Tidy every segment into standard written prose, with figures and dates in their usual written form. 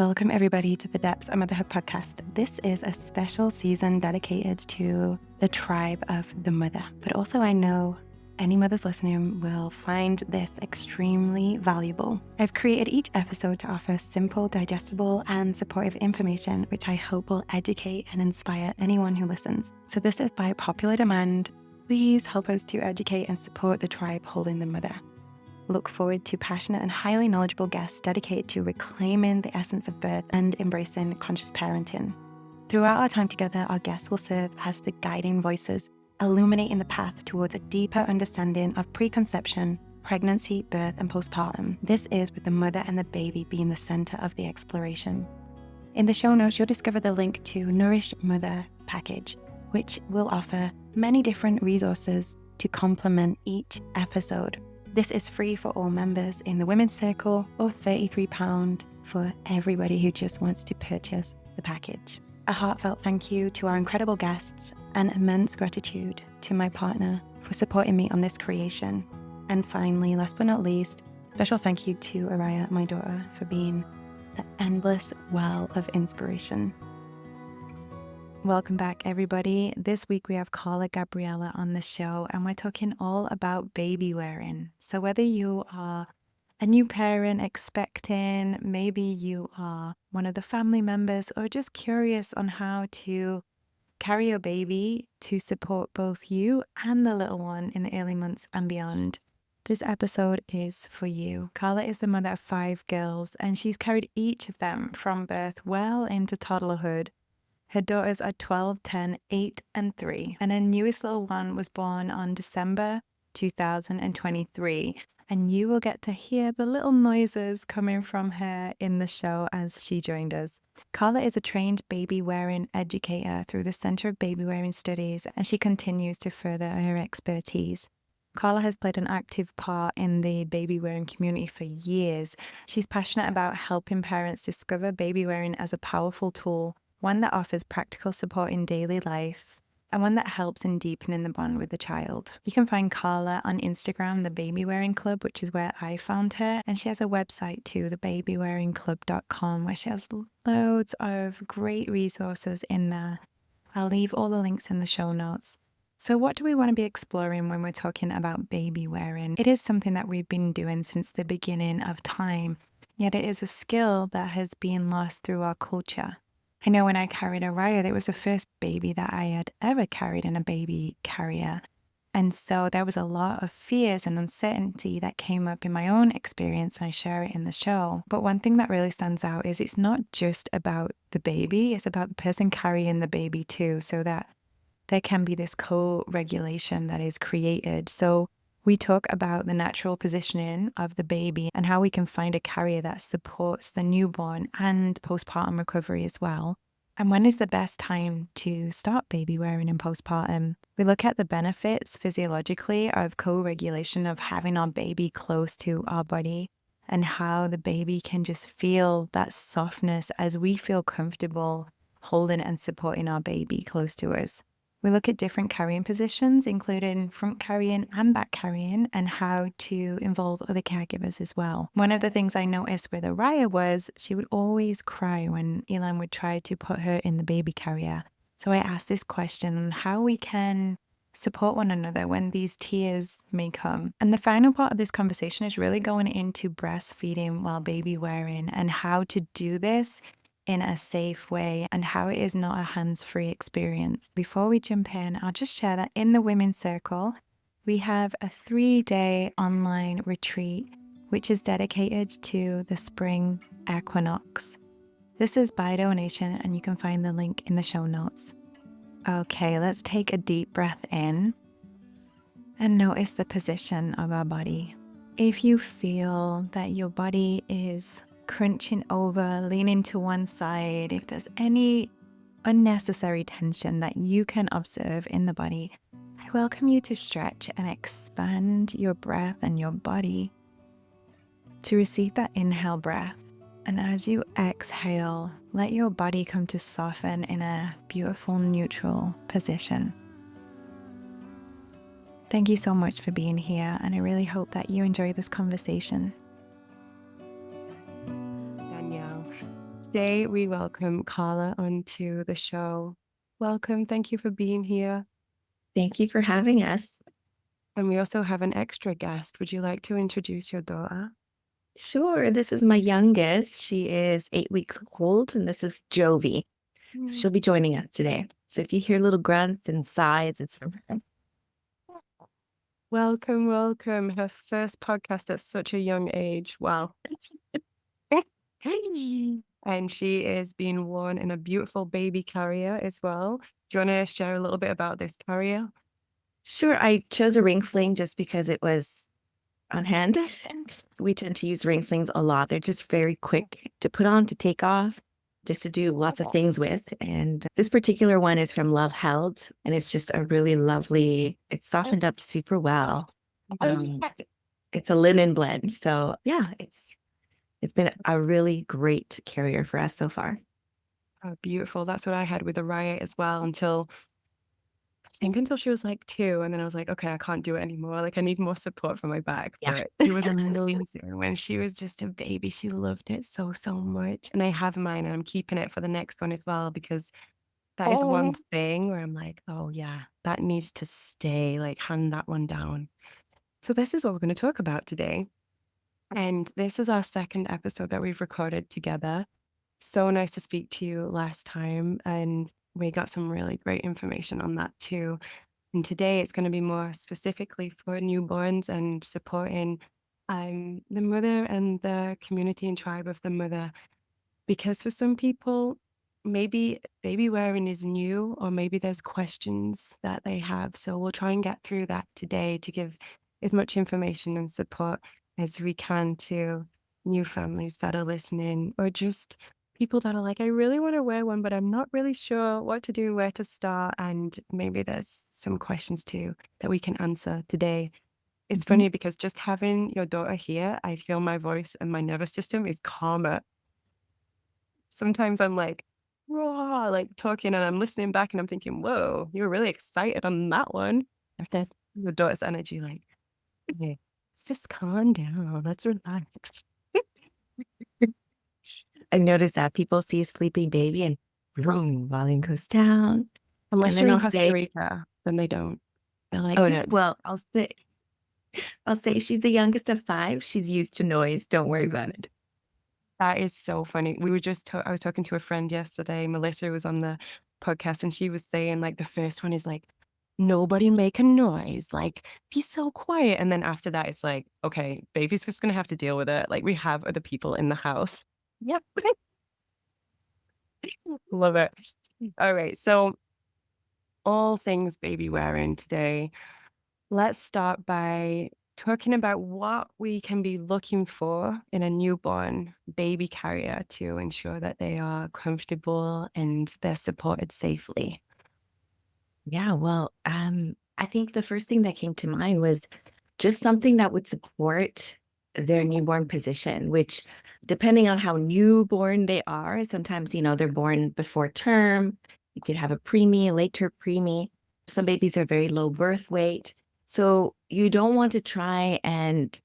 Welcome everybody to the Depths of Motherhood podcast. This is a special season dedicated to the tribe of the mother, but also I know any mothers listening will find this extremely valuable. I've created each episode to offer simple, digestible, and supportive information, which I hope will educate and inspire anyone who listens. So this is by popular demand. Please help us to educate and support the tribe holding the mother. Look forward to passionate and highly knowledgeable guests dedicated to reclaiming the essence of birth and embracing conscious parenting. Throughout our time together, our guests will serve as the guiding voices, illuminating the path towards a deeper understanding of preconception, pregnancy, birth, and postpartum. This is with the mother and the baby being the center of the exploration. In the show notes, you'll discover the link to Nourished Mother package, which will offer many different resources to complement each episode. This is free for all members in the Women's Circle, or £33 for everybody who just wants to purchase the package. A heartfelt thank you to our incredible guests and immense gratitude to my partner for supporting me on this creation. And finally, last but not least, special thank you to Araya, my daughter, for being the endless well of inspiration. Welcome back, everybody. This week we have Karla, Gabriela on the show, and we're talking all about baby wearing. So whether you are a new parent expecting, maybe you are one of the family members, or just curious on how to carry your baby to support both you and the little one in the early months and beyond, this episode is for you. Karla is the mother of 5 girls, and she's carried each of them from birth well into toddlerhood. Her daughters are 12, 10, 8, and 3, and her newest little one was born on December 2023, and you will get to hear the little noises coming from her in the show as she joined us. Karla is a trained baby-wearing educator through the Center of Babywearing Studies, and she continues to further her expertise. Karla has played an active part in the baby-wearing community for years. She's passionate about helping parents discover baby-wearing as a powerful tool, one that offers practical support in daily life, and one that helps in deepening the bond with the child. You can find Karla on Instagram, the Babywearing Club, which is where I found her, and she has a website too, thebabywearingclub.com, where she has loads of great resources in there. I'll leave all the links in the show notes. So what do we want to be exploring when we're talking about baby wearing? It is something that we've been doing since the beginning of time, yet it is a skill that has been lost through our culture. I know when I carried Araya, it was the first baby that I had ever carried in a baby carrier. And so there was a lot of fears and uncertainty that came up in my own experience, and I share it in the show. But one thing that really stands out is it's not just about the baby, it's about the person carrying the baby too, so that there can be this co-regulation that is created. So we talk about the natural positioning of the baby and how we can find a carrier that supports the newborn and postpartum recovery as well. And when is the best time to start baby wearing in postpartum? We look at the benefits physiologically of co-regulation, of having our baby close to our body, and how the baby can just feel that softness as we feel comfortable holding and supporting our baby close to us. We look at different carrying positions, including front carrying and back carrying, and how to involve other caregivers as well. One of the things I noticed with Araya was she would always cry when Elan would try to put her in the baby carrier. So I asked this question on how we can support one another when these tears may come. And the final part of this conversation is really going into breastfeeding while baby wearing and how to do this in a safe way, and how it is not a hands-free experience. Before we jump in, I'll just share that in the Women's Circle, we have a 3-day online retreat, which is dedicated to the spring equinox. This is by donation, and you can find the link in the show notes. Okay, let's take a deep breath in and notice the position of our body. If you feel that your body is crunching over, leaning to one side, if there's any unnecessary tension that you can observe in the body, I welcome you to stretch and expand your breath and your body to receive that inhale breath. And as you exhale, let your body come to soften in a beautiful neutral position. Thank you so much for being here, and I really hope that you enjoy this conversation. Today, we welcome Karla onto the show. Welcome. Thank you for being here. Thank you for having us. And we also have an extra guest. Would you like to introduce your daughter? Sure, this is my youngest. She is 8 weeks old, and this is Jovi. So she'll be joining us today. So if you hear little grunts and sighs, it's from her. Welcome, welcome. Her first podcast at such a young age. Wow. And she is being worn in a beautiful baby carrier as well. Do you want to share a little bit about this carrier? Sure, I chose a ring sling just because it was on hand. We tend to use ring slings a lot. They're just very quick to put on, to take off, just to do lots of things with. And this particular one is from Love Held, and it's just a really lovely, it's softened up super well. It's a linen blend. So yeah, it's been a really great carrier for us so far. Oh, beautiful. That's what I had with the riot as well until she was like 2. And then I was like, okay, I can't do it anymore. Like, I need more support for my back. Yeah. But it was amazing. When she was just a baby, she loved it so, so much. And I have mine and I'm keeping it for the next one as well, because that is one thing where I'm like, oh, yeah, that needs to stay. Like, hand that one down. So, this is what we're going to talk about today. And this is our second episode that we've recorded together. So nice to speak to you last time. And we got some really great information on that too. And today it's going to be more specifically for newborns and supporting the mother and the community and tribe of the mother. Because for some people, maybe baby wearing is new, or maybe there's questions that they have. So we'll try and get through that today to give as much information and support as we can to new families that are listening, or just people that are like, I really want to wear one, but I'm not really sure what to do, where to start. And maybe there's some questions too that we can answer today. It's funny because just having your daughter here, I feel my voice and my nervous system is calmer. Sometimes I'm like, raw, like talking, and I'm listening back and I'm thinking, whoa, you were really excited on that one. And then the daughter's energy, like, okay, just calm down. Let's relax. I noticed that people see a sleeping baby and boom, volume goes down. Unless And then you're in I'll say, Costa Rica, then they don't. They're like, oh no, well, I'll say she's the youngest of 5. She's used to noise. Don't worry about it. that is so funny. I was talking to a friend yesterday, Melissa was on the podcast, and she was saying like the first one is like, nobody make a noise, like be so quiet. And then after that, it's like, okay, baby's just gonna have to deal with it. Like we have other people in the house. Yep. Love it. All right. So all things baby wearing today. Let's start by talking about what we can be looking for in a newborn baby carrier to ensure that they are comfortable and they're supported safely. Yeah, well, I think the first thing that came to mind was just something that would support their newborn position, which depending on how newborn they are, sometimes, they're born before term. You could have a preemie, a later preemie. Some babies are very low birth weight. So you don't want to try and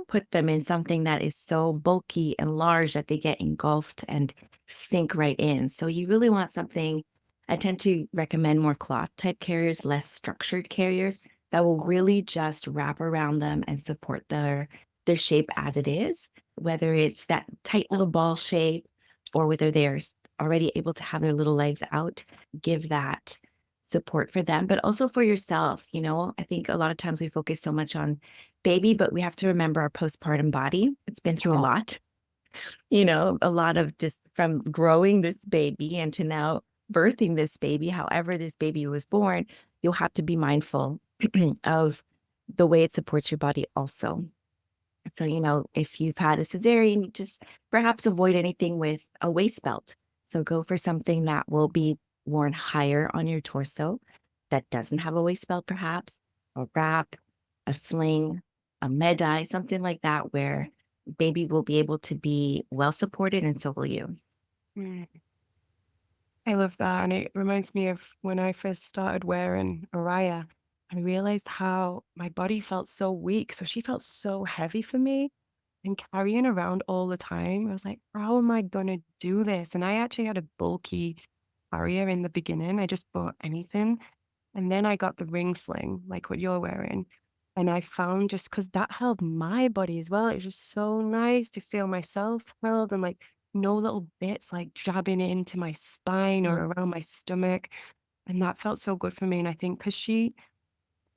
put them in something that is so bulky and large that they get engulfed and sink right in. So you really want something. I tend to recommend more cloth type carriers, less structured carriers that will really just wrap around them and support their shape as it is, whether it's that tight little ball shape or whether they're already able to have their little legs out, give that support for them, but also for yourself. I think a lot of times we focus so much on baby, but we have to remember our postpartum body. It's been through a lot, a lot of just from growing this baby and to now birthing this baby, however this baby was born, you'll have to be mindful of the way it supports your body also. So, if you've had a cesarean, just perhaps avoid anything with a waist belt. So go for something that will be worn higher on your torso that doesn't have a waist belt, perhaps, a wrap, a sling, a med-eye, something like that, where baby will be able to be well supported and so will you. Mm. I love that. And it reminds me of when I first started wearing Araya. I realized how my body felt so weak. So she felt so heavy for me. and carrying around all the time. I was like, how am I going to do this? And I actually had a bulky carrier in the beginning. I just bought anything. And then I got the ring sling, like what you're wearing. And I found just because that held my body as well, it was just so nice to feel myself held and like no little bits like jabbing into my spine Mhm. or around my stomach. And that felt so good for me. And I think because she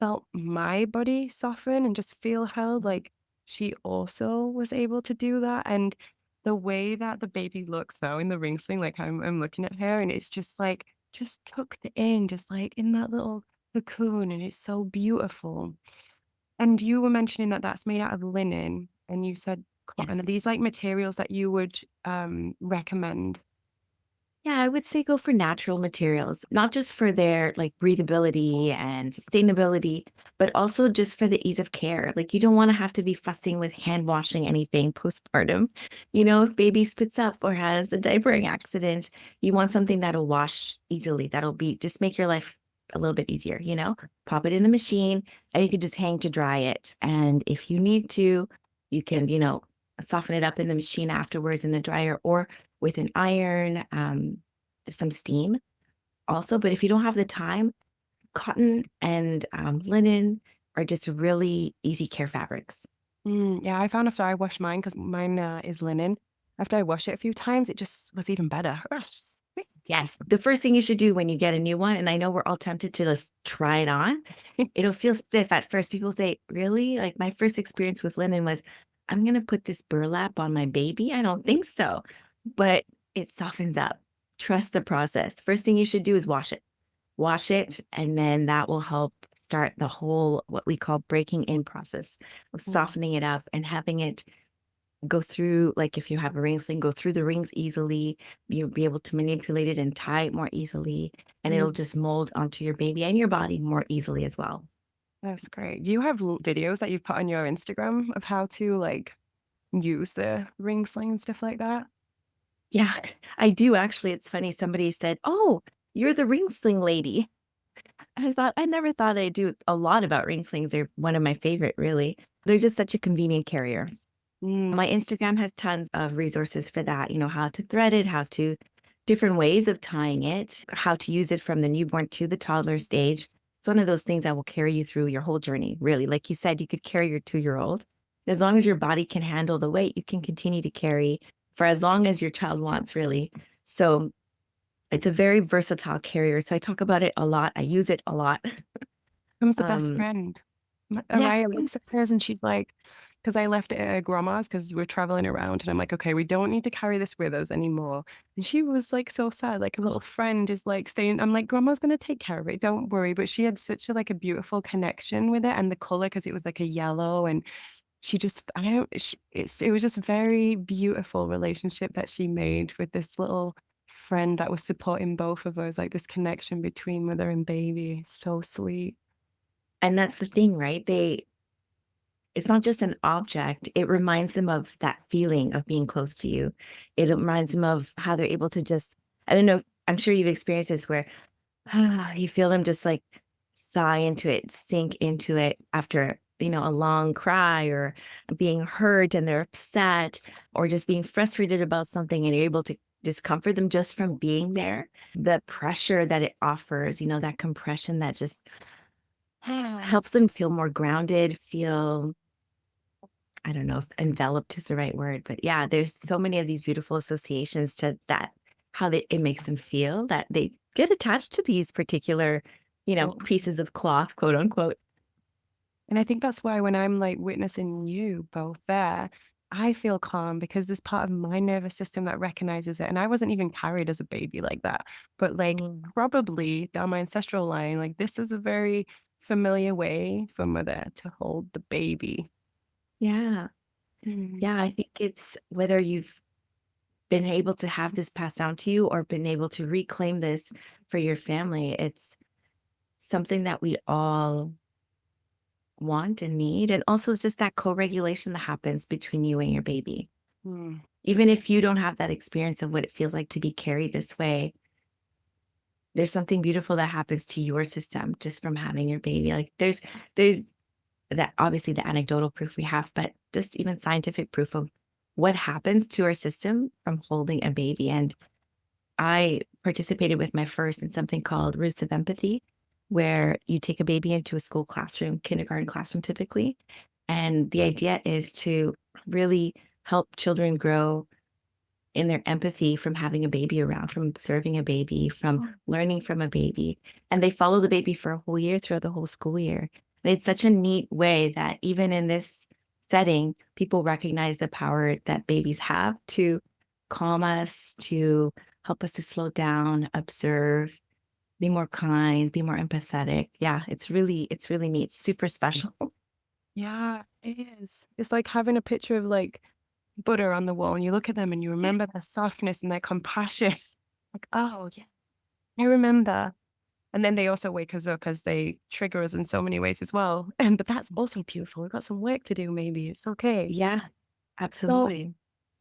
felt my body soften and just feel held, like she also was able to do that. And the way that the baby looks though in the ring sling, like I'm looking at her and it's just like just tucked in, just like in that little cocoon, and it's so beautiful. And you were mentioning that that's made out of linen, and you said cotton. Are Yes. these like materials that you would recommend? Yeah, I would say go for natural materials, not just for their like breathability and sustainability, but also just for the ease of care. Like you don't want to have to be fussing with hand washing anything postpartum. If baby spits up or has a diapering accident, you want something that'll wash easily, that'll be just make your life a little bit easier. Pop it in the machine and you can just hang to dry it. And if you need to, you can soften it up in the machine afterwards in the dryer or with an iron, some steam also. But if you don't have the time, cotton and linen are just really easy care fabrics. Yeah, I found after I washed mine, because mine is linen, after I wash it a few times, it just was even better. Yeah. The first thing you should do when you get a new one, and I know we're all tempted to just try it on, it'll feel stiff at first. People say, really? Like my first experience with linen was, I'm going to put this burlap on my baby. I don't think so. But it softens up. Trust the process. First thing you should do is wash it, and then that will help start the whole what we call breaking in process of Mm, softening it up and having it go through, like if you have a ring sling, go through the rings easily. You'll be able to manipulate it and tie it more easily, and mm, it'll just mold onto your baby and your body more easily as well. that's great. Do you have videos that you've put on your Instagram of how to like use the ring sling and stuff like that? Yeah, I do actually. It's funny. Somebody said, "Oh, you're the ring sling lady." I never thought I'd do a lot about ring slings. They're one of my favorite, really. They're just such a convenient carrier. Mm, My Instagram has tons of resources for that, how to thread it, how to different ways of tying it, how to use it from the newborn to the toddler stage. It's one of those things that will carry you through your whole journey, really. Like you said, you could carry your 2-year-old. As long as your body can handle the weight, you can continue to carry for as long as your child wants, really. So it's a very versatile carrier. So I talk about it a lot. I use it a lot. becomes the best Um, friend. yeah. Araya looks at hers and she's like, because I left it at her grandma's because we're traveling around, and I'm like, okay, we don't need to carry this with us anymore. And she was like so sad, like a little friend is like staying. I'm like, grandma's gonna take care of it, don't worry. But she had such a like a beautiful connection with it, and the color because it was like a yellow, and she just I don't it was just a very beautiful relationship that she made with this little friend that was supporting both of us, like this connection between mother and baby. So sweet. And that's the thing, right? It's not just an object. It reminds them of that feeling of being close to you. It reminds them of how they're able to just, I don't know, I'm sure you've experienced this where you feel them just like sigh into it, sink into it after a long cry or being hurt and they're upset or just being frustrated about something and you're able to just comfort them just from being there. The pressure that it offers, that compression that just helps them feel more grounded, feel I don't know if enveloped is the right word, but yeah, there's so many of these beautiful associations to that, how it makes them feel that they get attached to these particular pieces of cloth, quote unquote. And I think that's why when I'm like witnessing you both there, I feel calm because there's part of my nervous system that recognizes it. And I wasn't even carried as a baby like that. But like Mm. probably down my ancestral line, like this is a very familiar way for mother to hold the baby. Yeah. Mm, Yeah. I think it's whether you've been able to have this passed down to you or been able to reclaim this for your family, it's something that we all want and need. And also just that co regulation that happens between you and your baby. mm, Even if you don't have that experience of what it feels like to be carried this way, there's something beautiful that happens to your system just from having your baby. Like there's that obviously the anecdotal proof we have, but just even scientific proof of what happens to our system from holding a baby. And I participated with my first in something called Roots of Empathy, where you take a baby into a school classroom, kindergarten classroom typically. And the idea is to really help children grow in their empathy from having a baby around, from observing a baby, from learning from a baby. And they follow the baby for a whole year throughout the whole school year. And it's such a neat way that even in this setting, people recognize the power that babies have to calm us, to help us to slow down, observe, be more kind, be more empathetic. Yeah, it's really neat. Super special. Yeah, it is. It's like having a picture of like butter on the wall and you look at them and you remember their softness and their compassion. Like, oh, yeah, I remember. And then they also wake us up as they trigger us in so many ways as well. And but that's also beautiful. We've got some work to do, maybe. It's okay. Yeah, So absolutely.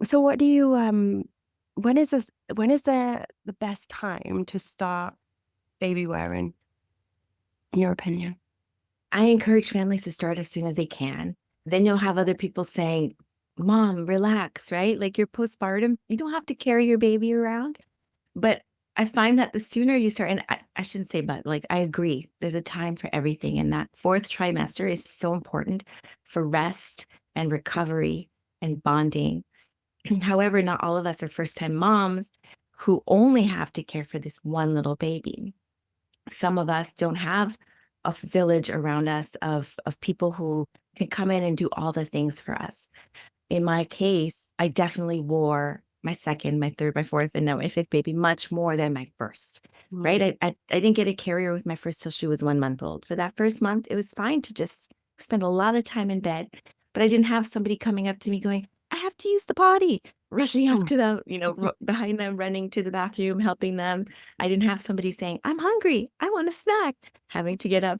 so what do you when is the best time to start baby wearing, in your opinion? I encourage families to start as soon as they can. Then you'll have other people saying, Mom, relax, right? Like you're postpartum, you don't have to carry your baby around. But I find that the sooner you start, and I shouldn't say, but like I agree, there's a time for everything. And that fourth trimester is so important for rest and recovery and bonding. However, not all of us are first time moms who only have to care for this one little baby. Some of us don't have a village around us of people who can come in and do all the things for us. In my case, I definitely wore my second, my third, my fourth, and now my fifth baby much more than my first, right? Mm. I didn't get a carrier with my first till she was 1 month old. For that first month, it was fine to just spend a lot of time in bed, but I didn't have somebody coming up to me going, I have to use the potty, rushing up to them, behind them, running to the bathroom, helping them. I didn't have somebody saying, I'm hungry, I want a snack, having to get up,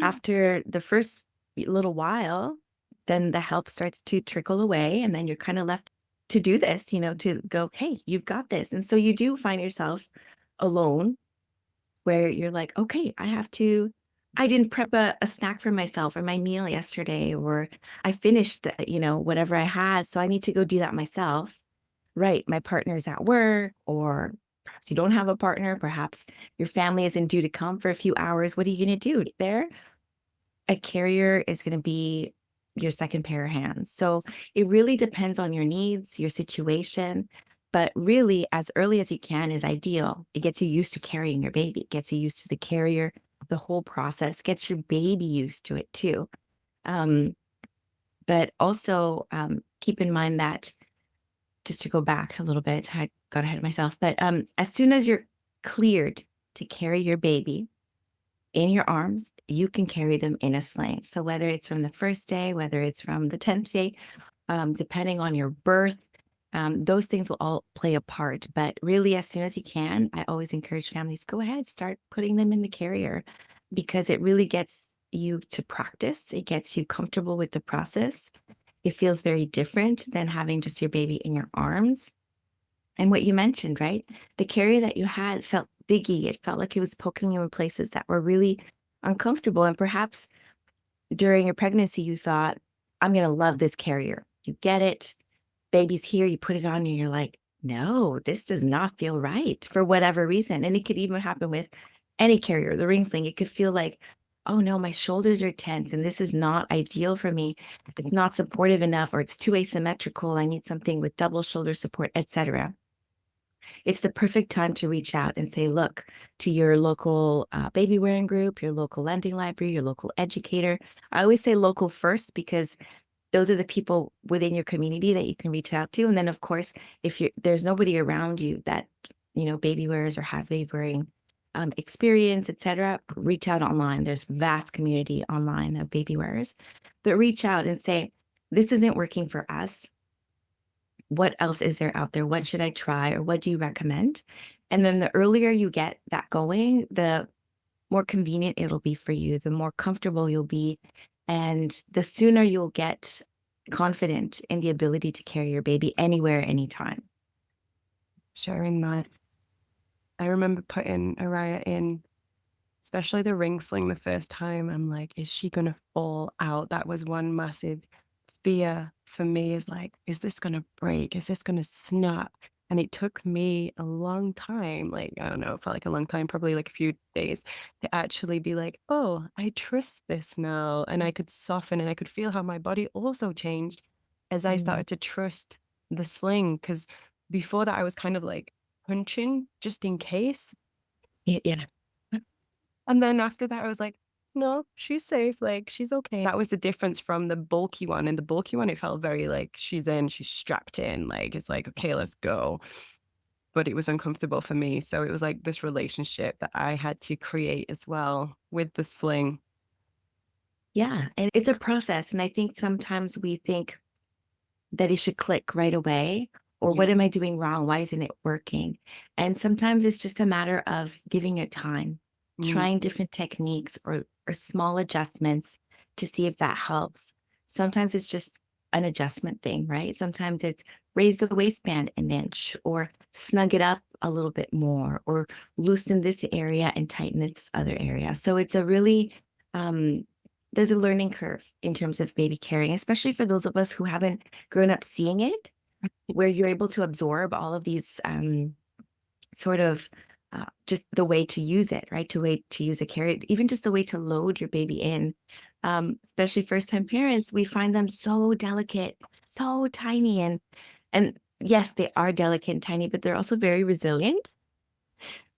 after the first little while, then the help starts to trickle away. And then you're kind of left to do this, to go, hey, you've got this. And so you do find yourself alone where you're like, okay, I didn't prep a snack for myself or my meal yesterday, or I finished whatever I had. So I need to go do that myself. Right. My partner's at work, or perhaps you don't have a partner. Perhaps your family isn't due to come for a few hours. What are you going to do there? A carrier is going to be your second pair of hands. So it really depends on your needs, your situation. But really, as early as you can is ideal. It gets you used to carrying your baby, it gets you used to the carrier, the whole process, gets your baby used to it too. Um, but also keep in mind that, just to go back a little bit, I got ahead of myself, but as soon as you're cleared to carry your baby, in your arms, you can carry them in a sling. So whether it's from the first day, whether it's from the 10th day, depending on your birth, those things will all play a part. But really, as soon as you can, I always encourage families, go ahead, start putting them in the carrier, because it really gets you to practice. It gets you comfortable with the process. It feels very different than having just your baby in your arms. And what you mentioned, right? The carrier that you had felt diggy. It felt like it was poking you in places that were really uncomfortable. And perhaps during your pregnancy, you thought, I'm going to love this carrier. You get it. Baby's here. You put it on and you're like, no, this does not feel right for whatever reason. And it could even happen with any carrier, the ring sling. It could feel like, oh no, my shoulders are tense and this is not ideal for me. It's not supportive enough, or it's too asymmetrical. I need something with double shoulder support, etc. It's the perfect time to reach out and say, look, to your local baby wearing group, your local lending library, your local educator. I always say local first, because those are the people within your community that you can reach out to. And then, of course, if there's nobody around you that, baby wears or has baby wearing experience, etc., reach out online. There's vast community online of baby wearers. But reach out and say, this isn't working for us. What else is there out there? What should I try? Or what do you recommend? And then the earlier you get that going, the more convenient it'll be for you, the more comfortable you'll be, and the sooner you'll get confident in the ability to carry your baby anywhere, anytime. Sharing that. I remember putting Araya in, especially the ring sling the first time. I'm like, is she gonna fall out? That was one massive fear for me is like, is this going to break? Is this going to snap? And it took me a long time, like, I don't know, it felt like a long time, probably like a few days, to actually be like, oh, I trust this now. And I could soften and I could feel how my body also changed as I Mm. started to trust the sling. Because before that, I was kind of like punching just in case. Yeah. And then after that, I was like, no, she's safe. Like, she's okay. That was the difference from the bulky one. In the bulky one, it felt very like she's in, she's strapped in. Like, it's like, okay, let's go. But it was uncomfortable for me. So it was like this relationship that I had to create as well with the sling. Yeah. And it's a process. And I think sometimes we think that it should click right away. Or Yeah. what am I doing wrong? Why isn't it working? And sometimes it's just a matter of giving it time, Mm. trying different techniques or small adjustments to see if that helps. Sometimes it's just an adjustment thing, right? Sometimes it's raise the waistband an inch or snug it up a little bit more or loosen this area and tighten this other area. So it's a really, um, there's a learning curve in terms of baby carrying, especially for those of us who haven't grown up seeing it, where you're able to absorb all of these sort of just the way to use it, right? To way to use a carrier, even just the way to load your baby in. Especially first time parents, we find them so delicate, so tiny, and yes, they are delicate and tiny, but they're also very resilient.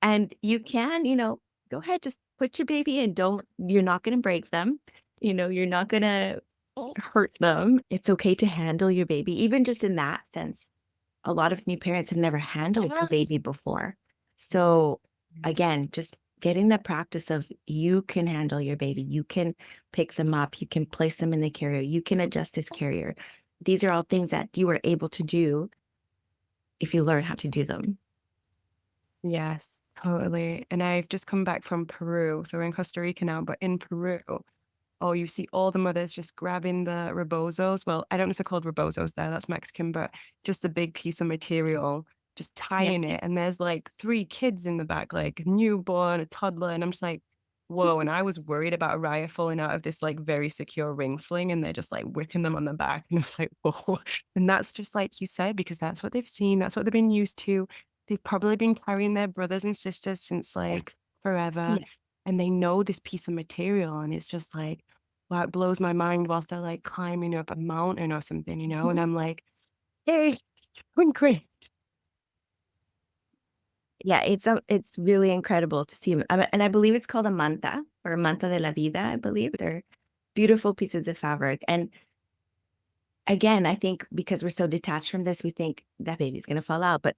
And you can, go ahead, just put your baby in. You're not going to break them. You're not going to hurt them. It's okay to handle your baby, even just in that sense. A lot of new parents have never handled a baby before. So again, just getting the practice of you can handle your baby. You can pick them up. You can place them in the carrier. You can adjust this carrier. These are all things that you are able to do if you learn how to do them. Yes, totally. And I've just come back from Peru. So we're in Costa Rica now, but in Peru, oh, you see all the mothers just grabbing the rebozos. Well, I don't know if they're called rebozos there, that's Mexican, but just a big piece of material, just Yes. tying it. And there's like three kids in the back, like a newborn, a toddler. And I'm just like, whoa. And I was worried about Araya falling out of this like very secure ring sling and they're just like whipping them on the back. And I was like, whoa. And that's just like you said, because that's what they've seen, that's what they've been used to. They've probably been carrying their brothers and sisters since like forever. Yeah. And they know this piece of material. And it's just like, wow, it blows my mind whilst they're like climbing up a mountain or something, you know? And I'm like, hey, doing great. Yeah, it's really incredible to see 'em. And I believe it's called a manta or manta de la vida, I believe. They're beautiful pieces of fabric. And again, I think because we're so detached from this, we think that baby's gonna fall out. But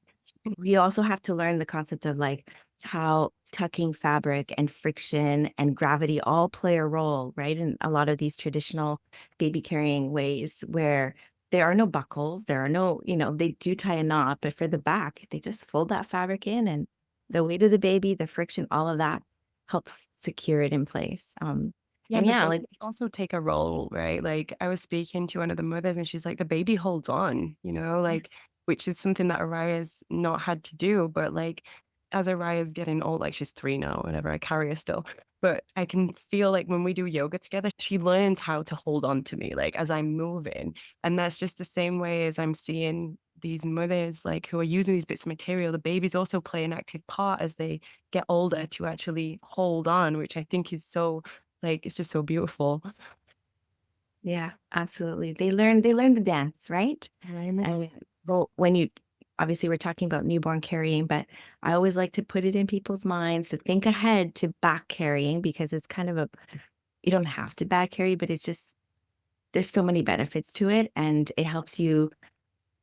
we also have to learn the concept of like how tucking fabric and friction and gravity all play a role, right? In a lot of these traditional baby carrying ways where there are no buckles, there are no, they do tie a knot, but for the back, they just fold that fabric in and the weight of the baby, the friction, all of that helps secure it in place. Yeah, And and the yeah, baby like also take a role, right? Like I was speaking to one of the mothers and she's like, the baby holds on, you know, like which is something that Araya's not had to do. But like as Araya's getting old, like she's 3 now, whatever, I carry her still. But I can feel like when we do yoga together, she learns how to hold on to me, like as I'm moving. And that's just the same way as I'm seeing these mothers like who are using these bits of material. The babies also play an active part as they get older to actually hold on, which I think is so like, it's just so beautiful. yeah, absolutely. They learn the dance, right? Right. And well, when you obviously we're talking about newborn carrying, but I always like to put it in people's minds to think ahead to back carrying because it's kind of you don't have to back carry, but it's just there's so many benefits to it and it helps you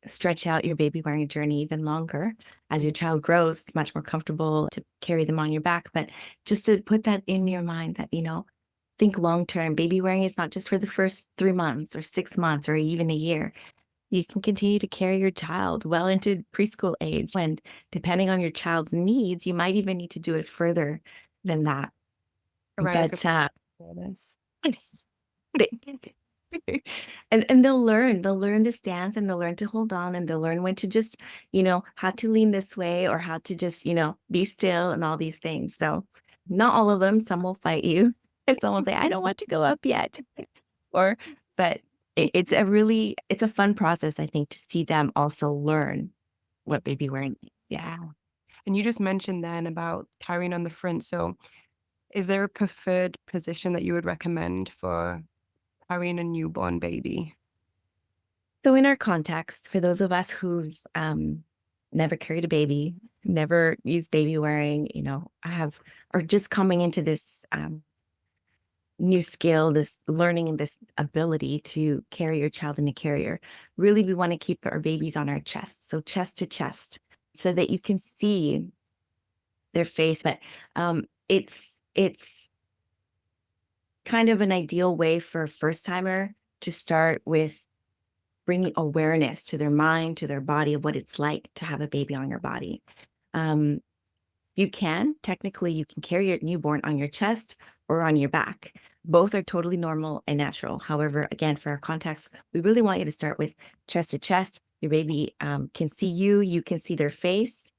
stretch out your baby wearing journey even longer. As your child grows, it's much more comfortable to carry them on your back. But just to put that in your mind that, think long term. Baby wearing is not just for the first 3 months or 6 months or even a year. You can continue to carry your child well into preschool age. And depending on your child's needs, you might even need to do it further than that. Right, I was But gonna say this. and they'll learn this dance and they'll learn to hold on and they'll learn when to just, how to lean this way or how to just, be still and all these things. So not all of them, some will fight you. And some will say, I don't want to go up yet. Or but it's a fun process, I think, to see them also learn what baby wearing. Yeah. Yeah. And you just mentioned then about carrying on the front. So is there a preferred position that you would recommend for carrying a newborn baby? So in our context, for those of us who've never carried a baby, never used baby wearing, or just coming into this new skill, this learning, this ability to carry your child in a carrier, really we want to keep our babies on our chest. So chest to chest, so that you can see their face. But it's kind of an ideal way for a first timer to start with bringing awareness to their mind, to their body of what it's like to have a baby on your body. Um, technically, you can carry your newborn on your chest or on your back. Both are totally normal and natural. However, again, for our context, we really want you to start with chest to chest. Your baby can see you, you can see their face.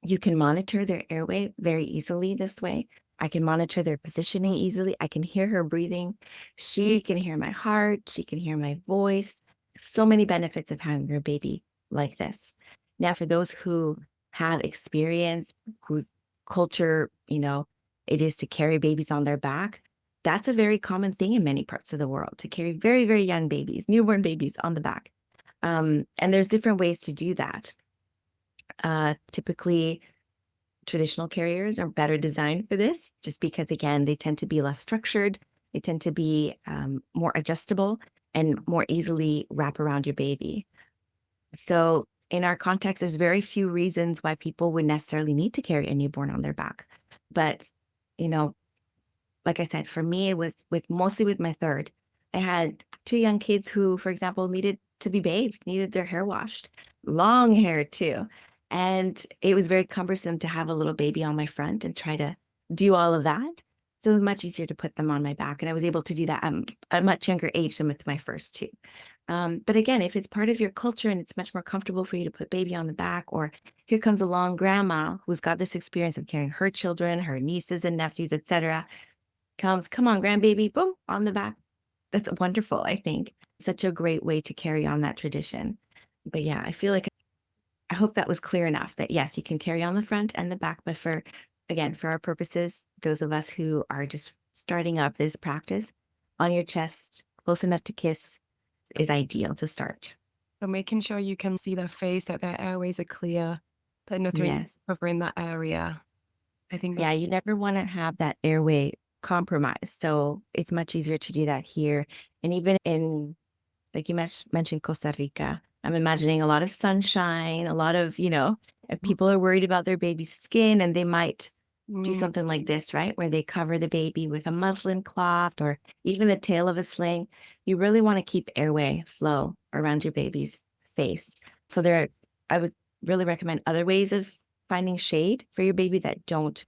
You can monitor their airway very easily this way. I can monitor their positioning easily. I can hear her breathing. She can hear my heart. She can hear my voice. So many benefits of having your baby like this. Now, for those who have experience, whose culture, it is to carry babies on their back, that's a very common thing in many parts of the world, to carry very, very young babies, newborn babies on the back. And there's different ways to do that. Typically, traditional carriers are better designed for this, just because, again, they tend to be less structured. They tend to be more adjustable and more easily wrap around your baby. So in our context, there's very few reasons why people would necessarily need to carry a newborn on their back. But, you know, like I said, for me, it was mostly with my third. I had two young kids who, for example, needed to be bathed, needed their hair washed, long hair too. And it was very cumbersome to have a little baby on my front and try to do all of that. So it was much easier to put them on my back. And I was able to do that at a much younger age than with my first two. But again, if it's part of your culture and it's much more comfortable for you to put baby on the back, or here comes along grandma who's got this experience of carrying her children, her nieces and nephews, etc., come on, grandbaby, boom, on the back. That's wonderful, I think. Such a great way to carry on that tradition. But yeah, I hope that was clear enough that yes, you can carry on the front and the back, but for our purposes, those of us who are just starting up this practice, on your chest, close enough to kiss, is ideal to start. So making sure you can see their face, that their airways are clear, that nothing Yes. covering that area. I think Yeah, that's you never want to have that airway compromised. So it's much easier to do that here. And even in, like you mentioned, Costa Rica, I'm imagining a lot of sunshine, a lot of, and people are worried about their baby's skin, and they might do mm, something like this, right? Where they cover the baby with a muslin cloth or even the tail of a sling. You really want to keep airway flow around your baby's face. So I would really recommend other ways of finding shade for your baby that don't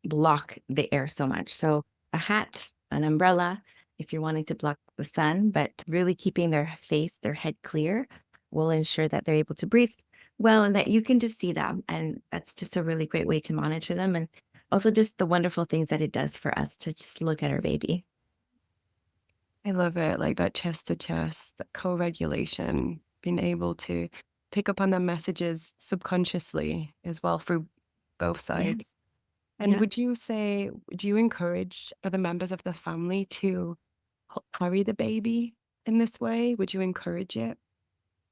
block the air so much. So a hat, an umbrella, if you're wanting to block the sun, but really keeping their face, their head clear will ensure that they're able to breathe well and that you can just see them. And that's just a really great way to monitor them. And also just the wonderful things that it does for us to just look at our baby. I love it, like that chest to chest, that co-regulation, being able to pick up on the messages subconsciously as well through both Yeah. sides. And Yeah. would you encourage other members of the family to carry the baby in this way? Would you encourage it?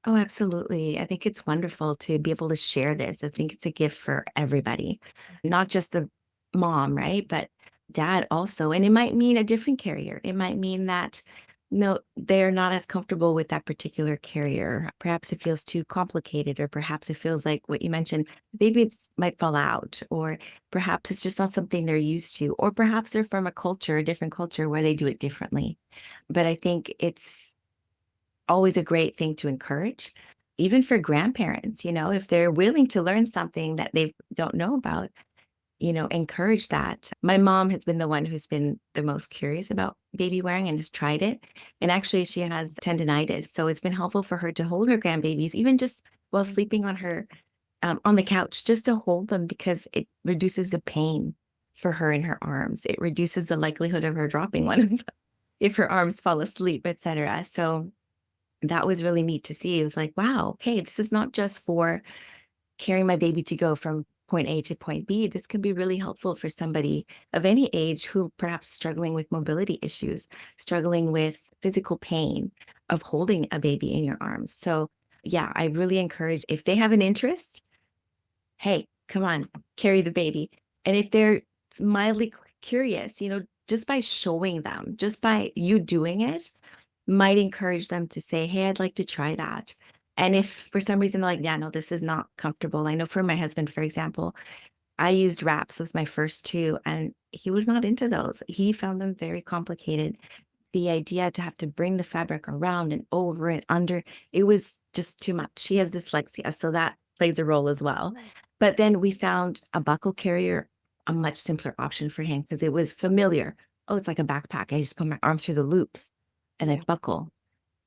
Oh, absolutely. I think it's wonderful to be able to share this. I think it's a gift for everybody, not just the mom, right? But dad also. And it might mean a different carrier. It might mean that no, they're not as comfortable with that particular carrier. Perhaps it feels too complicated, or perhaps it feels like what you mentioned, babies might fall out, or perhaps it's just not something they're used to, or perhaps they're from a different culture where they do it differently. But I think it's always a great thing to encourage, even for grandparents, if they're willing to learn something that they don't know about, encourage that. My mom has been the one who's been the most curious about baby wearing and has tried it. And actually, she has tendinitis. So it's been helpful for her to hold her grandbabies, even just while sleeping on the couch, just to hold them, because it reduces the pain for her in her arms. It reduces the likelihood of her dropping one of them if her arms fall asleep, etc. So that was really neat to see. It was like, wow, okay, this is not just for carrying my baby to go from point A to point B. This could be really helpful for somebody of any age who perhaps struggling with mobility issues, struggling with physical pain of holding a baby in your arms. So yeah, I really encourage, if they have an interest, hey, come on, carry the baby. And if they're mildly curious, just by showing them, just by you doing it, might encourage them to say, hey, I'd like to try that. And if for some reason they're like, yeah, no, this is not comfortable. I know for my husband, for example, I used wraps with my first two, and he was not into those. He found them very complicated. The idea to have to bring the fabric around and over and under, it was just too much. He has dyslexia, so that plays a role as well. But then we found a buckle carrier, a much simpler option for him because it was familiar. Oh, it's like a backpack. I just put my arm through the loops and I buckle.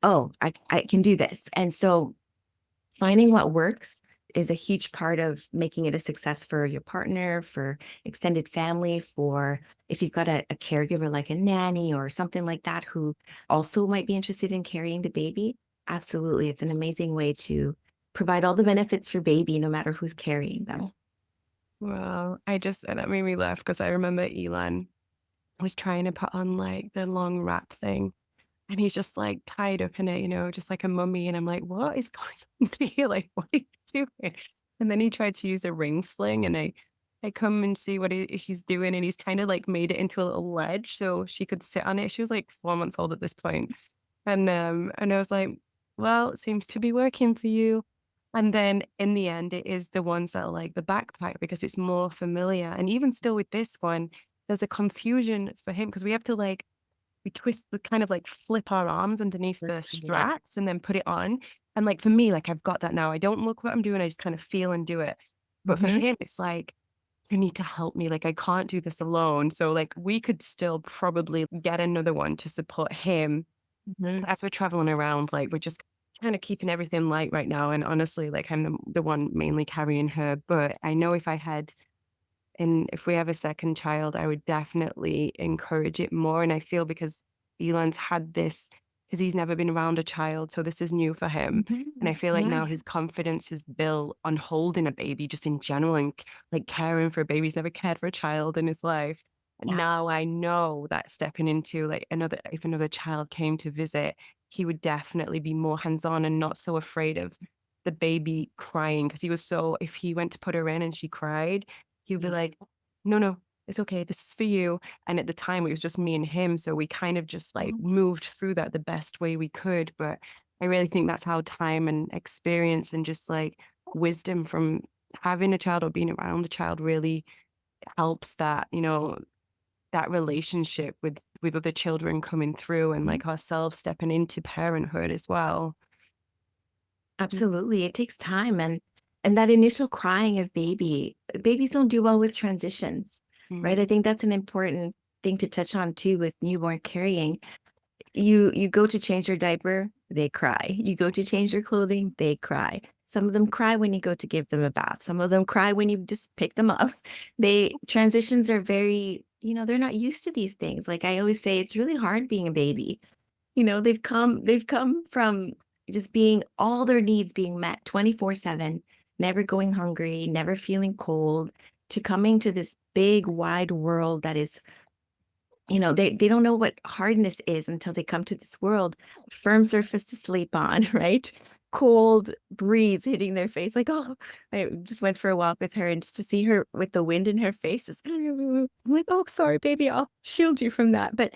Oh, I can do this. And so finding what works is a huge part of making it a success for your partner, for extended family, for if you've got a caregiver like a nanny or something like that who also might be interested in carrying the baby. Absolutely. It's an amazing way to provide all the benefits for baby, no matter who's carrying them. Wow. That made me laugh because I remember Elon was trying to put on like the long wrap thing. And he's just like tied up in it, just like a mummy. And I'm like, what is going on here? Like, what are you doing? And then he tried to use a ring sling, and I come and see what he's doing, and he's kind of like made it into a little ledge so she could sit on it. She was like 4 months old at this point. And I was like, well, it seems to be working for you. And then in the end, it is the ones that are like the backpack because it's more familiar. And even still with this one, there's a confusion for him because we twist the kind of like flip our arms underneath the Yeah. straps and then put it on. And like for me, like I've got that now. I don't look what I'm doing. I just kind of feel and do it. But for Mhm. him, it's like, you need to help me. Like I can't do this alone. So like we could still probably get another one to support him Mhm. as we're traveling around. Like we're just kind of keeping everything light right now. And honestly, like I'm the one mainly carrying her. But I know if we have a second child, I would definitely encourage it more. And I feel because Elon's had this, because he's never been around a child, so this is new for him. And I Mhm. feel like Yeah. now his confidence is built on holding a baby just in general and like caring for a baby. He's never cared for a child in his life. Yeah. Now I know that stepping into like if another child came to visit, he would definitely be more hands-on and not so afraid of the baby crying. Because if he went to put her in and she cried, he would be like, "No, no, it's okay. This is for you." And at the time, it was just me and him, so we kind of just like moved through that the best way we could. But I really think that's how time and experience and just like wisdom from having a child or being around a child really helps that relationship with other children coming through and Mhm. like ourselves stepping into parenthood as well. Absolutely. It takes time, and that initial crying of babies don't do well with transitions, right? Mm. I think that's an important thing to touch on too with newborn carrying. You go to change their diaper, they cry. You go to change their clothing, they cry. Some of them cry when you go to give them a bath. Some of them cry when you just pick them up. They transitions are very, they're not used to these things. Like I always say, it's really hard being a baby. They've come from just being all their needs being met 24/7, never going hungry, never feeling cold, to coming to this big wide world that is, they don't know what hardness is until they come to this world. Firm surface to sleep on, right? Cold breeze hitting their face. Like, oh, I just went for a walk with her and just to see her with the wind in her face, just I'm like, oh, sorry, baby, I'll shield you from that. But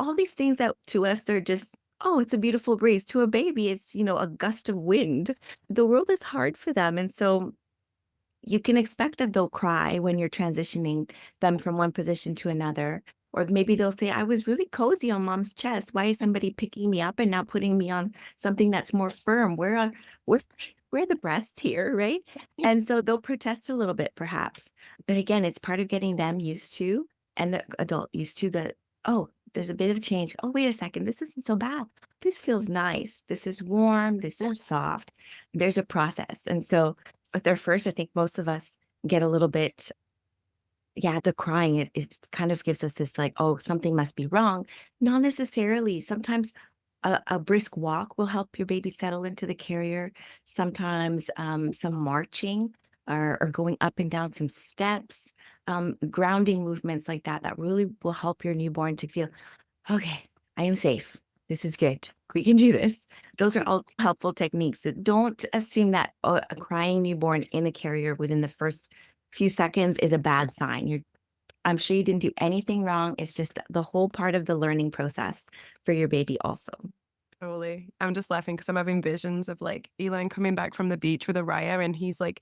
all these things that to us they're just, oh, it's a beautiful breeze. To a baby, it's a gust of wind. The world is hard for them. And so you can expect that they'll cry when you're transitioning them from one position to another. Or maybe they'll say, I was really cozy on mom's chest. Why is somebody picking me up and now putting me on something that's more firm? Where, where are the breasts here, right? And so they'll protest a little bit, perhaps. But again, it's part of getting them used to and the adult used to oh, there's a bit of change. Oh, wait a second. This isn't so bad. This feels nice. This is warm. This is soft. There's a process. And so with their first, I think most of us get a little bit, yeah, the crying, it kind of gives us this like, oh, something must be wrong. Not necessarily. Sometimes A brisk walk will help your baby settle into the carrier. Sometimes some marching or going up and down some steps, grounding movements like that, that really will help your newborn to feel, okay, I am safe. This is good. We can do this. Those are all helpful techniques. So don't assume that a crying newborn in a carrier within the first few seconds is a bad sign. I'm sure you didn't do anything wrong. It's just the whole part of the learning process for your baby also. Totally. I'm just laughing because I'm having visions of like Elon coming back from the beach with Araya, and he's like,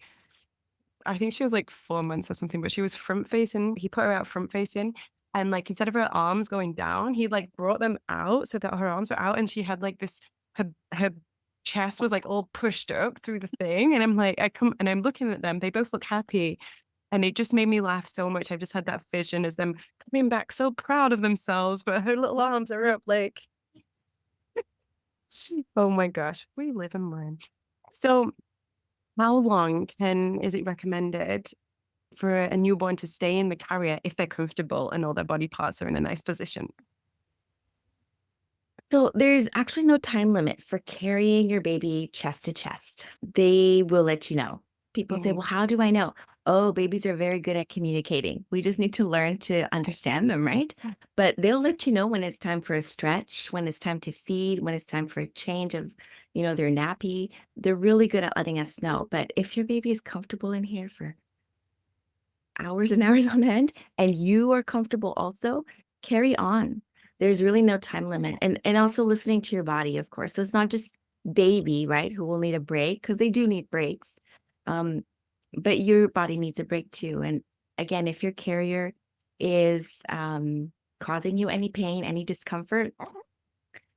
I think she was like 4 months or something, but she was front facing. He put her out front facing. And like instead of her arms going down, he like brought them out so that her arms were out, and she had like this, her chest was like all pushed up through the thing. And I'm like, I'm looking at them. They both look happy. And it just made me laugh so much. I've just had that vision as them coming back so proud of themselves, but her little arms are up like, oh my gosh, we live and learn. So how long is it recommended for a newborn to stay in the carrier if they're comfortable and all their body parts are in a nice position? So there's actually no time limit for carrying your baby chest to chest. They will let you know. People say, well, Mhm. how do I know? Oh, babies are very good at communicating. We just need to learn to understand them, right? But they'll let you know when it's time for a stretch, when it's time to feed, when it's time for a change of, their nappy. They're really good at letting us know. But if your baby is comfortable in here for hours and hours on end and you are comfortable also, carry on. There's really no time limit. And also listening to your body, of course. So it's not just baby, right, who will need a break, because they do need breaks. Um, but your body needs a break too. And again, if your carrier is causing you any pain, any discomfort,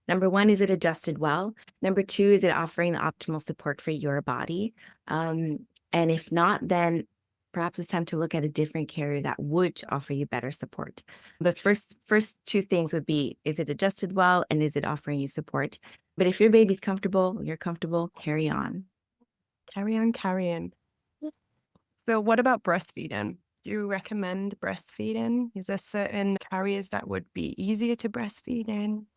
number one, is it adjusted well? Number two, is it offering the optimal support for your body? And if not, then perhaps it's time to look at a different carrier that would offer you better support. But first two things would be, is it adjusted well, and is it offering you support? But if your baby's comfortable, you're comfortable, carry on. Carry on carrying. So what about breastfeeding? Do you recommend breastfeeding? Is there certain carriers that would be easier to breastfeed in?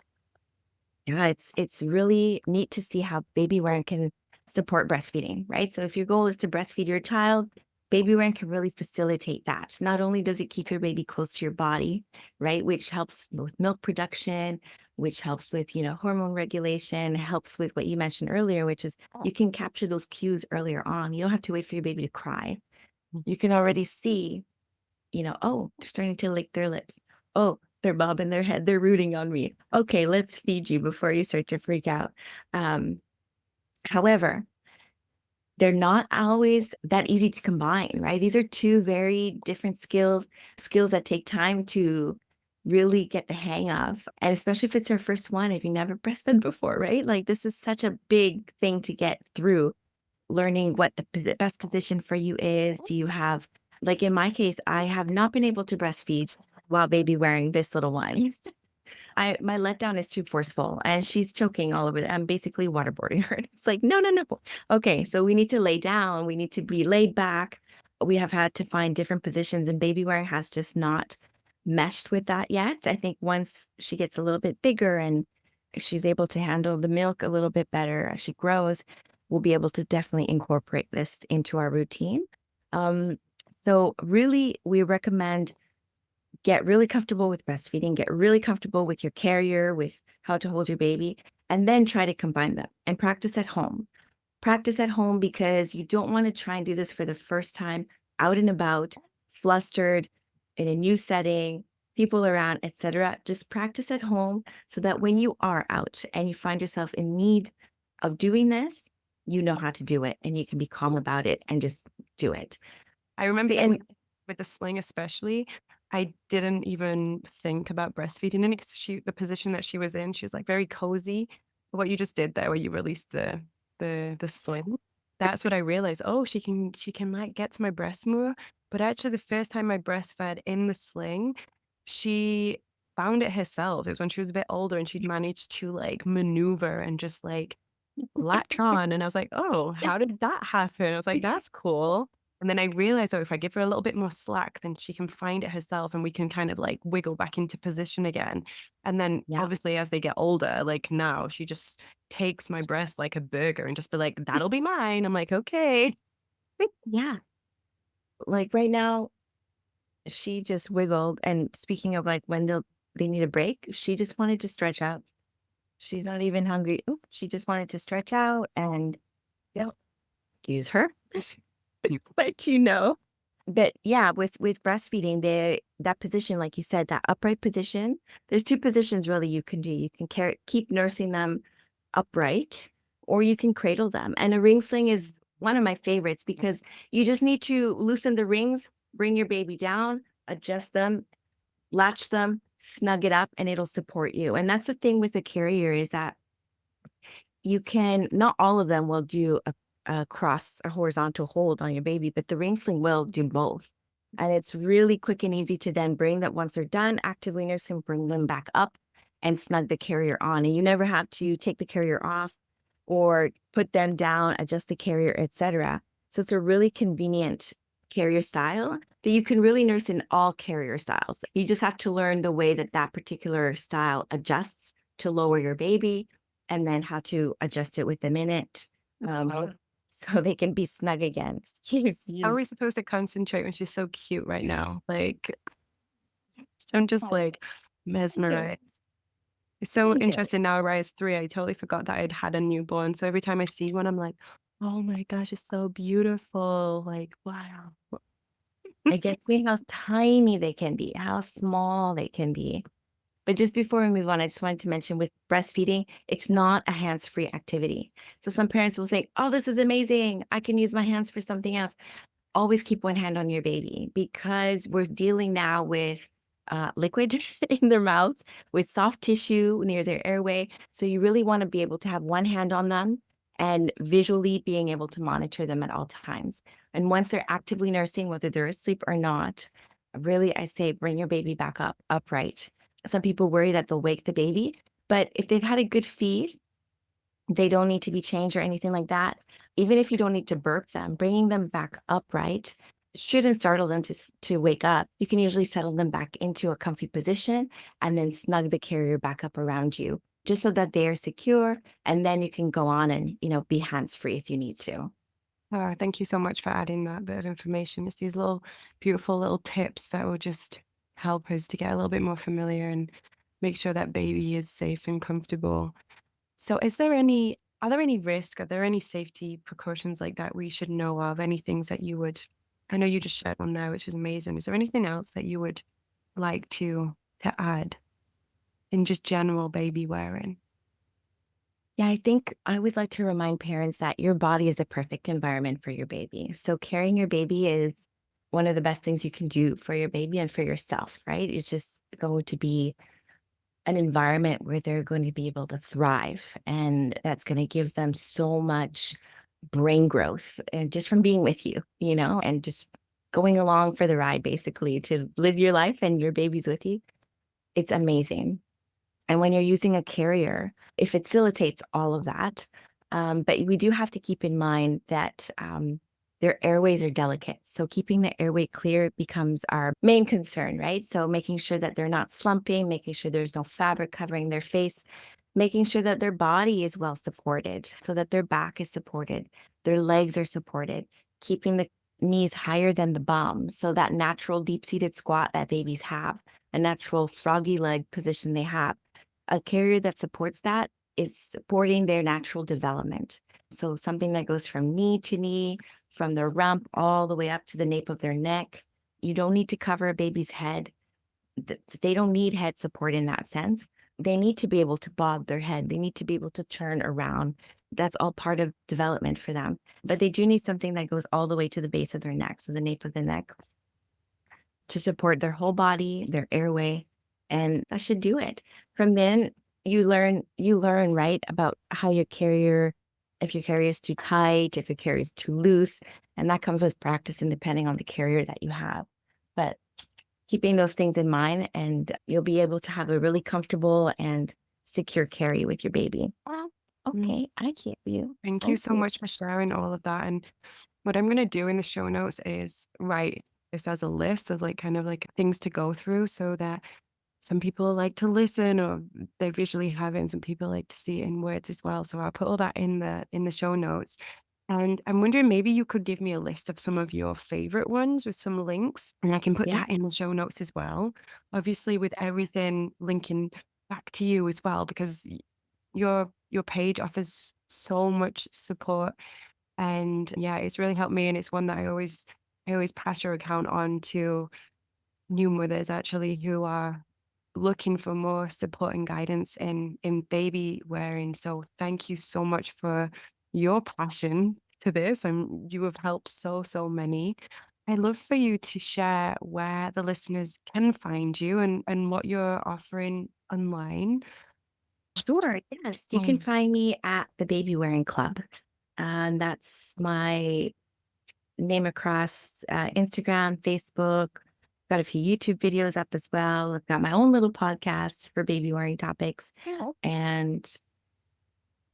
Yeah, it's really neat to see how baby wearing can support breastfeeding, right? So if your goal is to breastfeed your child, baby wearing can really facilitate that. Not only does it keep your baby close to your body, right, which helps with milk production, which helps with, hormone regulation, helps with what you mentioned earlier, which is you can capture those cues earlier on. You don't have to wait for your baby to cry. You can already see, oh, they're starting to lick their lips. Oh, they're bobbing their head. They're rooting on me. Okay, let's feed you before you start to freak out. Um, However, they're not always that easy to combine, right? These are two very different skills that take time to really get the hang of. And especially if it's your first one, if you never breastfed before, right? Like this is such a big thing to get through, learning what the best position for you is. Do you have, like in my case, I have not been able to breastfeed while baby wearing this little one. My letdown is too forceful and she's choking all over. I'm basically waterboarding her. It's like, no, no, no. Okay, so we need to lay down. We need to be laid back. We have had to find different positions, and baby wearing has just not meshed with that yet. I think once she gets a little bit bigger and she's able to handle the milk a little bit better as she grows, we'll be able to definitely incorporate this into our routine. Um, so really, we recommend get really comfortable with breastfeeding, get really comfortable with your carrier, with how to hold your baby, and then try to combine them and practice at home. Practice at home because you don't want to try and do this for the first time out and about, flustered, in a new setting, people around, etc. Just practice at home so that when you are out and you find yourself in need of doing this, you know how to do it and you can be calm about it and just do it. I remember And with the sling especially, I didn't even think about breastfeeding in it because the position that she was in, she was like very cozy. What you just did there, where you released the sling, that's what I realized. Oh, she can like get to my breast more. But actually, the first time I breastfed in the sling, she found it herself. It was when she was a bit older, and she'd managed to like maneuver and just like latch on. And I was like, oh, how did that happen? I was like, that's cool. And then I realized, oh, if I give her a little bit more slack, then she can find it herself and we can kind of like wiggle back into position again. And then Yeah. obviously as they get older, like now she just takes my breast like a burger and just be like, that'll be mine. I'm like, okay. Yeah. Like right now, she just wiggled. And speaking of like when they need a break, she just wanted to stretch out. She's not even hungry. Oop, she just wanted to stretch out and yeah, use her. Let you know. But yeah, with breastfeeding, that position, like you said, that upright position, there's two positions really you can do. You can keep nursing them upright, or you can cradle them. And a ring sling is one of my favorites because you just need to loosen the rings, bring your baby down, adjust them, latch them, snug it up, and it'll support you. And that's the thing with a carrier is that not all of them will do a cross or horizontal hold on your baby, but the ring sling will do both. And it's really quick and easy to then bring that once they're done, actively nurse and bring them back up and snug the carrier on. And you never have to take the carrier off or put them down, adjust the carrier, etc. So it's a really convenient carrier style that you can really nurse in all carrier styles. You just have to learn the way that that particular style adjusts to lower your baby and then how to adjust it with a minute so they can be snug again. Excuse How are you. we supposed to concentrate when she's so cute right now? Like, I'm just like mesmerized. It's so Thank you. interesting now, Raya's 3. I totally forgot that I'd had a newborn. So every time I see one, I'm like, oh my gosh, it's so beautiful. Like, wow. I get to see how tiny they can be, how small they can be. But just before we move on, I just wanted to mention with breastfeeding, it's not a hands-free activity. So some parents will think, oh, this is amazing. I can use my hands for something else. Always keep one hand on your baby because we're dealing now with liquid in their mouths, with soft tissue near their airway. So you really want to be able to have one hand on them and visually being able to monitor them at all times. And once they're actively nursing, whether they're asleep or not, really, I say bring your baby back up upright. Some people worry that they'll wake the baby, but if they've had a good feed, they don't need to be changed or anything like that. Even if you don't need to burp them, bringing them back upright shouldn't startle them to wake up. You can usually settle them back into a comfy position and then snug the carrier back up around you, just so that they are secure. And then you can go on and, be hands-free if you need to. Oh, thank you so much for adding that bit of information. It's these little beautiful little tips that will just help us to get a little bit more familiar and make sure that baby is safe and comfortable. So are there any risk? Are there any safety precautions like that we should know of? Any things that you would, I know you just shared one there, which is amazing. Is there anything else that you would like to add in just general baby wearing? Yeah, I think I always like to remind parents that your body is the perfect environment for your baby. So carrying your baby is one of the best things you can do for your baby and for yourself, right? It's just going to be an environment where they're going to be able to thrive. And that's going to give them so much brain growth and just from being with you, and just going along for the ride, basically, to live your life and your baby's with you. It's amazing. And when you're using a carrier, it facilitates all of that. But we do have to keep in mind that their airways are delicate. So keeping the airway clear becomes our main concern, right? So making sure that they're not slumping, making sure there's no fabric covering their face, making sure that their body is well supported so that their back is supported, their legs are supported, keeping the knees higher than the bum. So that natural deep seated squat that babies have, a natural froggy leg position they have. A carrier that supports that is supporting their natural development. So something that goes from knee to knee, from their rump all the way up to the nape of their neck. You don't need to cover a baby's head. They don't need head support in that sense. They need to be able to bob their head. They need to be able to turn around. That's all part of development for them. But they do need something that goes all the way to the base of their neck, so the nape of the neck, to support their whole body, their airway, and that should do it. From then, you learn right about how your carrier, if your carrier is too tight, if your carrier is too loose, and that comes with practice and depending on the carrier that you have. But keeping those things in mind, and you'll be able to have a really comfortable and secure carry with your baby. Wow. Mm, Okay, I get you. thank you so Okay. much for sharing all of that. And What I'm going to do in the show notes is write this as a list of like kind of like things to go through so that some people like to listen or they visually have it and some people like to see it in words as well. So I'll put all that in the show notes. And I'm wondering maybe you could give me a list of some of your favorite ones with some links and I can put Yeah. that in the show notes as well. Obviously with everything linking back to you as well because your page offers so much support and yeah, it's really helped me and it's one that I always pass your account on to new mothers actually who are looking for more support and guidance in baby wearing. So thank you so much for your passion to this. And you have helped so many. I'd love for you to share where the listeners can find you and what you're offering online. Sure. Yes. You can Mm. find me at the Baby Wearing Club. And that's my name across Instagram, Facebook. Got a few YouTube videos up as well. I've got my own little podcast for baby wearing topics. And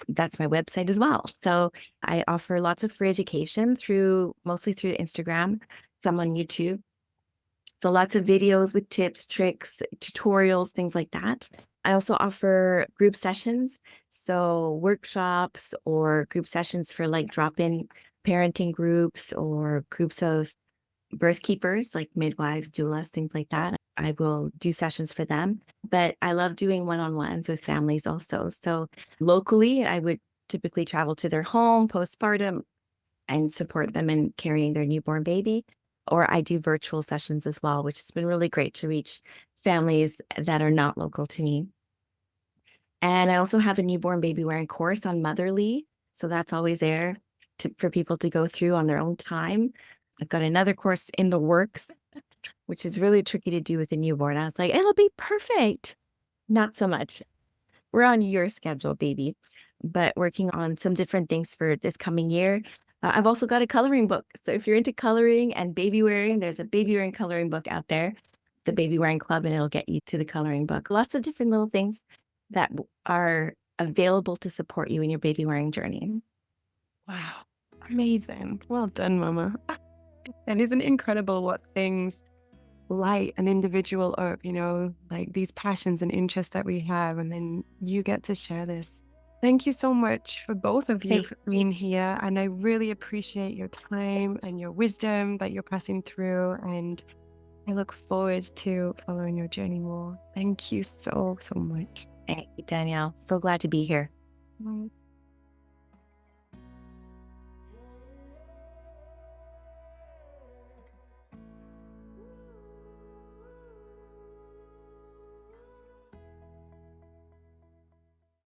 that's my website as well. So I offer lots of free education mostly through Instagram, some on YouTube. So lots of videos with tips, tricks, tutorials, things like that. I also offer group sessions, so workshops or group sessions for like drop-in parenting groups or groups of birth keepers like midwives, doulas, things like that. I will do sessions for them, but I love doing one-on-ones with families also. So locally, I would typically travel to their home postpartum and support them in carrying their newborn baby. Or I do virtual sessions as well, which has been really great to reach families that are not local to me. And I also have a newborn baby wearing course on Motherly. So that's always there for people to go through on their own time. I've got another course in the works, which is really tricky to do with a newborn. I was like, it'll be perfect. Not so much. We're on your schedule, baby, but working on some different things for this coming year. I've also got a coloring book. So if you're into coloring and baby wearing, there's a baby wearing coloring book out there, the Baby Wearing Club, and it'll get you to the coloring book. Lots of different little things that are available to support you in your baby wearing journey. Wow. Amazing. Well done, Mama. And isn't it incredible what things light an individual up, like these passions and interests that we have, and then you get to share this. Thank you so much for both of you Hey, for being here, and I really appreciate your time and your wisdom that you're passing through, and I look forward to following your journey more. Thank you so much. hey, Danielle, so glad to be here.